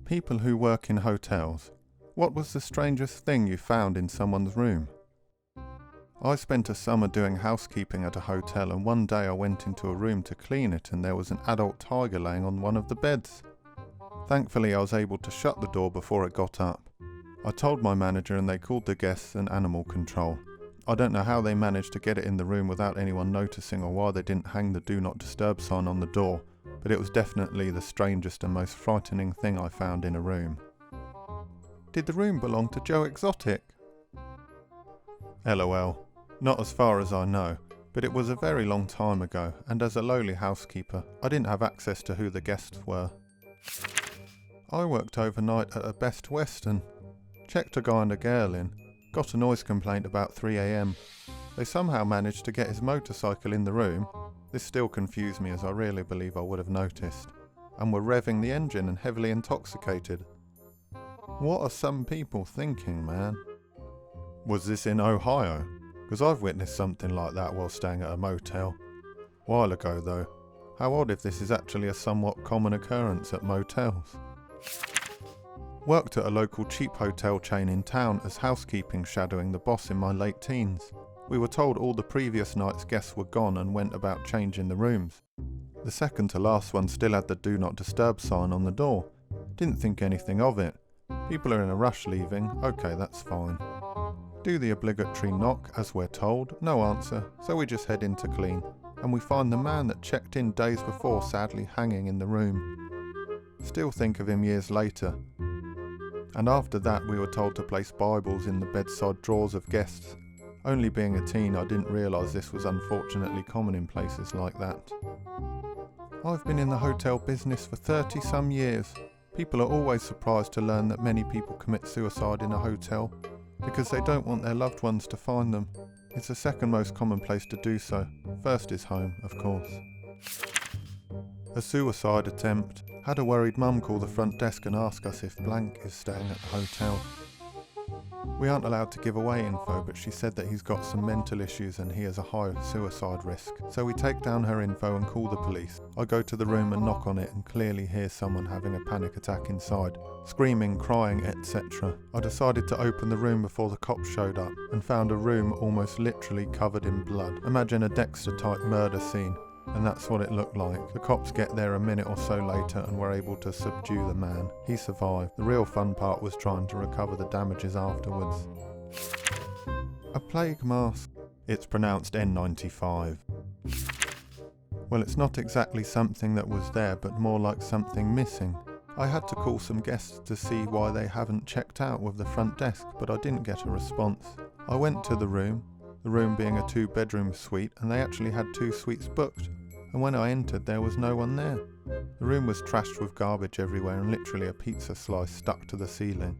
People who work in hotels, what was the strangest thing you found in someone's room? I spent a summer doing housekeeping at a hotel, and one day I went into a room to clean it and there was an adult tiger laying on one of the beds. Thankfully I was able to shut the door before it got up. I told my manager and they called the guests and animal control. I don't know how they managed to get it in the room without anyone noticing, or why they didn't hang the do not disturb sign on the door, but it was definitely the strangest and most frightening thing I found in a room. Did the room belong to Joe Exotic? LOL. Not as far as I know, but it was a very long time ago, and as a lowly housekeeper, I didn't have access to who the guests were. I worked overnight at a Best Western. Checked a guy and a girl in, got a noise complaint about 3 AM. They somehow managed to get his motorcycle in the room. This still confused me, as I really believe I would have noticed, and were revving the engine and heavily intoxicated. What are some people thinking, man? Was this in Ohio? Because I've witnessed something like that while staying at a motel. While ago though. How odd if this is actually a somewhat common occurrence at motels. Worked at a local cheap hotel chain in town as housekeeping, shadowing the boss in my late teens. We were told all the previous night's guests were gone and went about changing the rooms. The second to last one still had the do not disturb sign on the door. Didn't think anything of it. People are in a rush leaving, okay, that's fine. Do the obligatory knock as we're told, no answer, so we just head in to clean, and we find the man that checked in days before sadly hanging in the room. Still think of him years later. And after that we were told to place Bibles in the bedside drawers of guests. Only being a teen, I didn't realise this was unfortunately common in places like that. I've been in the hotel business for 30 some years. People are always surprised to learn that many people commit suicide in a hotel, because they don't want their loved ones to find them. It's the second most common place to do so. First is home, of course. A suicide attempt. Had a worried mum call the front desk and ask us if blank is staying at the hotel. We aren't allowed to give away info, but she said that he's got some mental issues and he has a high suicide risk. So we take down her info and call the police. I go to the room and knock on it and clearly hear someone having a panic attack inside. Screaming, crying, etc. I decided to open the room before the cops showed up and found a room almost literally covered in blood. Imagine a Dexter-type murder scene. And that's what it looked like. The cops get there a minute or so later and were able to subdue the man. He survived. The real fun part was trying to recover the damages afterwards. A plague mask. It's pronounced N95. Well, it's not exactly something that was there, but more like something missing. I had to call some guests to see why they haven't checked out with the front desk, but I didn't get a response. I went to the room being a 2-bedroom suite, and they actually had 2 suites booked. And when I entered, there was no one there. The room was trashed with garbage everywhere and literally a pizza slice stuck to the ceiling,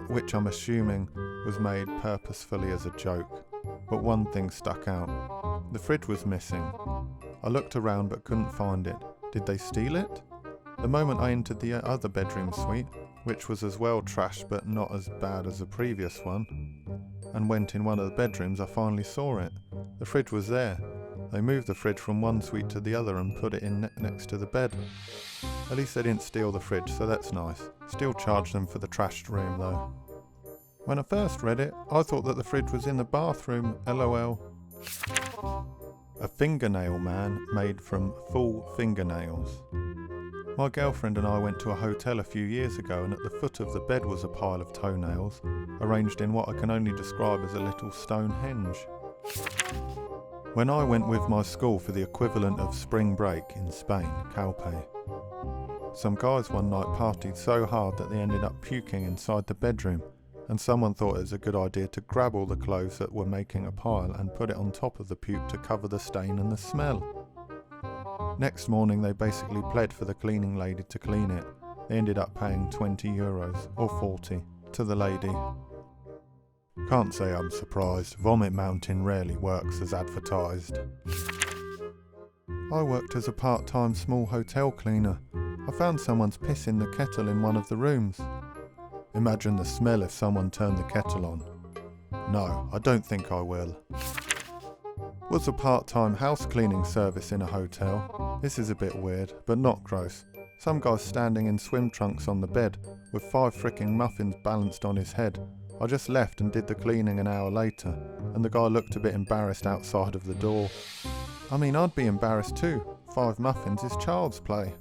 which I'm assuming was made purposefully as a joke. But one thing stuck out. The fridge was missing. I looked around but couldn't find it. Did they steal it? The moment I entered the other bedroom suite, which was as well trashed but not as bad as the previous one, and went in one of the bedrooms, I finally saw it. The fridge was there. They moved the fridge from one suite to the other and put it in next to the bed. At least they didn't steal the fridge, so that's nice. Still charged them for the trashed room though. When I first read it, I thought that the fridge was in the bathroom, LOL. A fingernail man made from full fingernails. My girlfriend and I went to a hotel a few years ago, and at the foot of the bed was a pile of toenails, arranged in what I can only describe as a little Stonehenge. When I went with my school for the equivalent of spring break in Spain, Calpe, some guys one night partied so hard that they ended up puking inside the bedroom, and someone thought it was a good idea to grab all the clothes that were making a pile and put it on top of the puke to cover the stain and the smell. Next morning they basically pled for the cleaning lady to clean it. They ended up paying €20 or 40 to the lady. Can't say I'm surprised. Vomit Mountain rarely works as advertised. I worked as a part-time small hotel cleaner. I found someone's piss in the kettle in one of the rooms. Imagine the smell if someone turned the kettle on. No, I don't think I will. Was a part-time house cleaning service in a hotel. This is a bit weird, but not gross. Some guy's standing in swim trunks on the bed, with 5 fricking muffins balanced on his head. I just left and did the cleaning an hour later, and the guy looked a bit embarrassed outside of the door. I mean, I'd be embarrassed too. 5 muffins is child's play.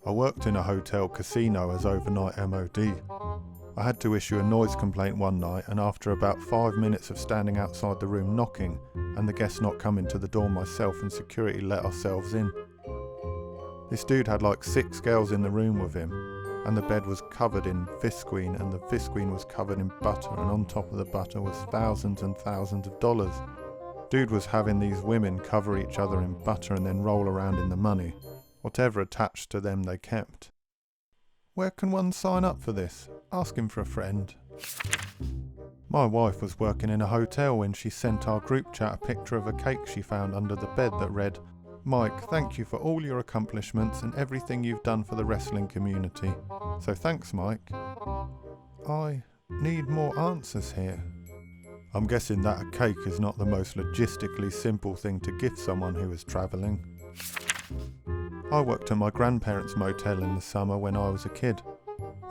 I worked in a hotel casino as overnight MOD. I had to issue a noise complaint one night, and after about 5 minutes of standing outside the room knocking, and the guests not coming to the door myself and security let ourselves in. This dude had like 6 girls in the room with him, and the bed was covered in visqueen, and the visqueen was covered in butter, and on top of the butter was thousands and thousands of dollars. Dude was having these women cover each other in butter and then roll around in the money. Whatever attached to them they kept. Where can one sign up for this? Ask him for a friend. My wife was working in a hotel when she sent our group chat a picture of a cake she found under the bed that read, "Mike, thank you for all your accomplishments and everything you've done for the wrestling community. So thanks, Mike." I need more answers here. I'm guessing that a cake is not the most logistically simple thing to gift someone who is travelling. I worked at my grandparents' motel in the summer when I was a kid.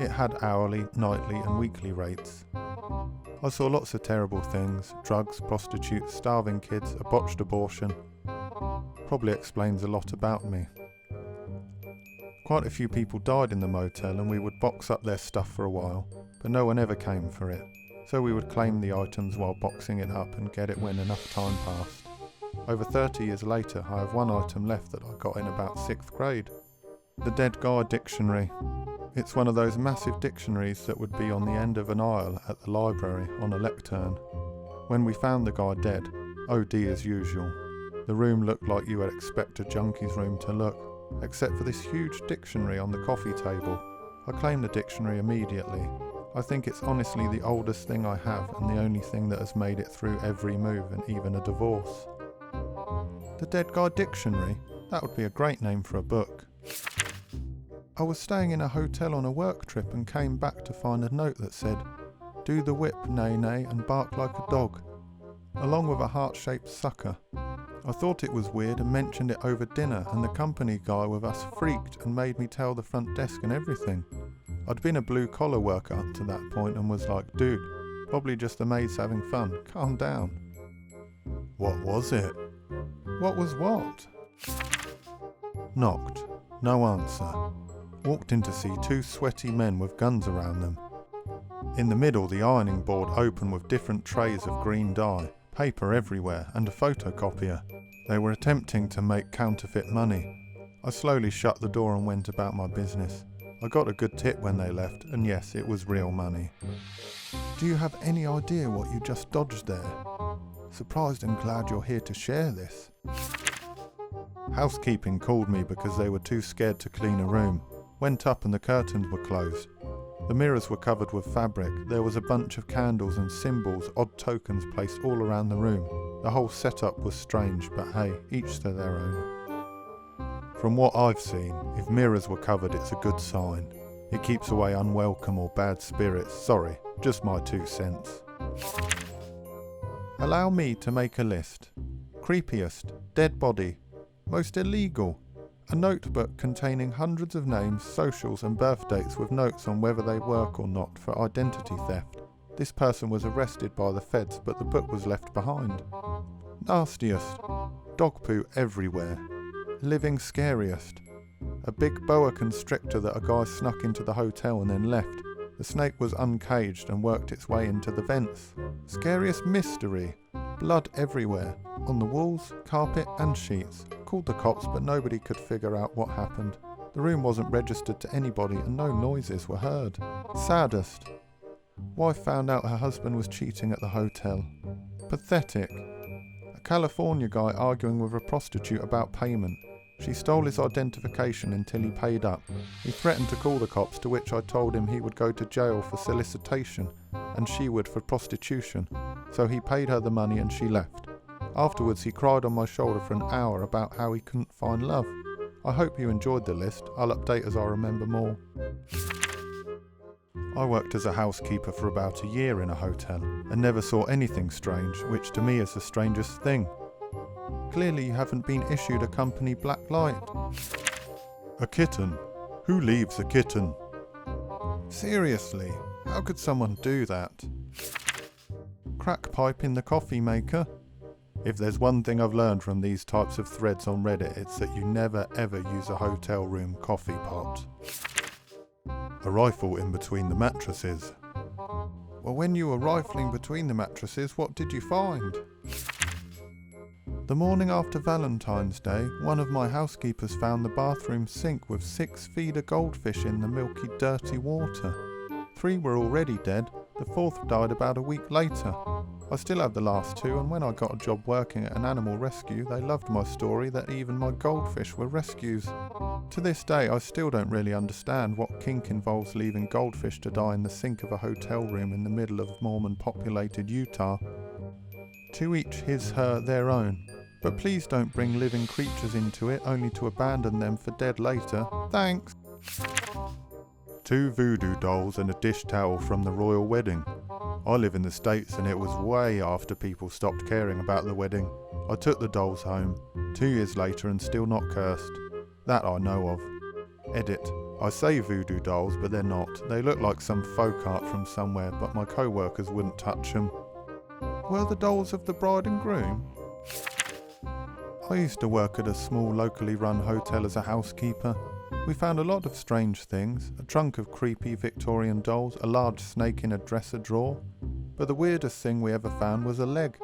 It had hourly, nightly and weekly rates. I saw lots of terrible things: drugs, prostitutes, starving kids, a botched abortion. Probably explains a lot about me. Quite a few people died in the motel and we would box up their stuff for a while, but no one ever came for it. So we would claim the items while boxing it up and get it when enough time passed. Over 30 years later, I have one item left that I got in about 6th grade. The Dead Guy Dictionary. It's one of those massive dictionaries that would be on the end of an aisle at the library on a lectern. When we found the guy dead, OD as usual. The room looked like you would expect a junkie's room to look, except for this huge dictionary on the coffee table. I claimed the dictionary immediately. I think it's honestly the oldest thing I have and the only thing that has made it through every move and even a divorce. The Dead Guy Dictionary? That would be a great name for a book. I was staying in a hotel on a work trip and came back to find a note that said, "Do the whip, nay nay, and bark like a dog," along with a heart-shaped sucker. I thought it was weird and mentioned it over dinner, and the company guy with us freaked and made me tell the front desk and everything. I'd been a blue-collar worker up to that point and was like, "Dude, probably just the maids having fun, calm down." What was it? What was what? Knocked. No answer. Walked in to see 2 sweaty men with guns around them. In the middle, the ironing board open with different trays of green dye, paper everywhere, and a photocopier. They were attempting to make counterfeit money. I slowly shut the door and went about my business. I got a good tip when they left, and yes, it was real money. Do you have any idea what you just dodged there? Surprised and glad you're here to share this. Housekeeping called me because they were too scared to clean a room. Went up and the curtains were closed. The mirrors were covered with fabric. There was a bunch of candles and symbols, odd tokens placed all around the room. The whole setup was strange, but hey, each to their own. From what I've seen, if mirrors were covered, it's a good sign. It keeps away unwelcome or bad spirits. Sorry, just my 2 cents. Allow me to make a list. Creepiest, dead body, most illegal. A notebook containing hundreds of names, socials and birth dates with notes on whether they work or not for identity theft. This person was arrested by the feds, but the book was left behind. Nastiest, dog poo everywhere. Living scariest. A big boa constrictor that a guy snuck into the hotel and then left. The snake was uncaged and worked its way into the vents. Scariest mystery. Blood everywhere. On the walls, carpet and sheets. Called the cops but nobody could figure out what happened. The room wasn't registered to anybody and no noises were heard. Saddest. Wife found out her husband was cheating at the hotel. Pathetic. A California guy arguing with a prostitute about payment. She stole his identification until he paid up. He threatened to call the cops, to which I told him he would go to jail for solicitation and she would for prostitution. So he paid her the money and she left. Afterwards he cried on my shoulder for an hour about how he couldn't find love. I hope you enjoyed the list. I'll update as I remember more. I worked as a housekeeper for about a year in a hotel and never saw anything strange, which to me is the strangest thing. Clearly you haven't been issued a company black light. A kitten? Who leaves a kitten? Seriously, how could someone do that? Crack pipe in the coffee maker? If there's one thing I've learned from these types of threads on Reddit, it's that you never ever use a hotel room coffee pot. A rifle in between the mattresses. Well, when you were rifling between the mattresses, what did you find? The morning after Valentine's Day, one of my housekeepers found the bathroom sink with 6 feeder goldfish in the milky, dirty water. 3 were already dead, the 4th died about a week later. I still have the last 2, and when I got a job working at an animal rescue, they loved my story that even my goldfish were rescues. To this day, I still don't really understand what kink involves leaving goldfish to die in the sink of a hotel room in the middle of Mormon-populated Utah. To each his, her, their own. But please don't bring living creatures into it only to abandon them for dead later. Thanks! 2 voodoo dolls and a dish towel from the royal wedding. I live in the States and it was way after people stopped caring about the wedding. I took the dolls home, 2 years later and still not cursed. That I know of. Edit. I say voodoo dolls, but they're not. They look like some folk art from somewhere, but my co-workers wouldn't touch them. Were the dolls of the bride and groom? I used to work at a small locally run hotel as a housekeeper. We found a lot of strange things, a trunk of creepy Victorian dolls, a large snake in a dresser drawer. But the weirdest thing we ever found was a leg.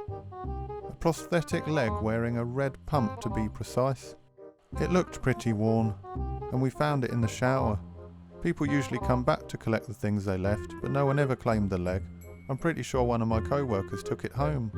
A prosthetic leg wearing a red pump to be precise. It looked pretty worn, and we found it in the shower. People usually come back to collect the things they left, but no one ever claimed the leg. I'm pretty sure one of my co-workers took it home.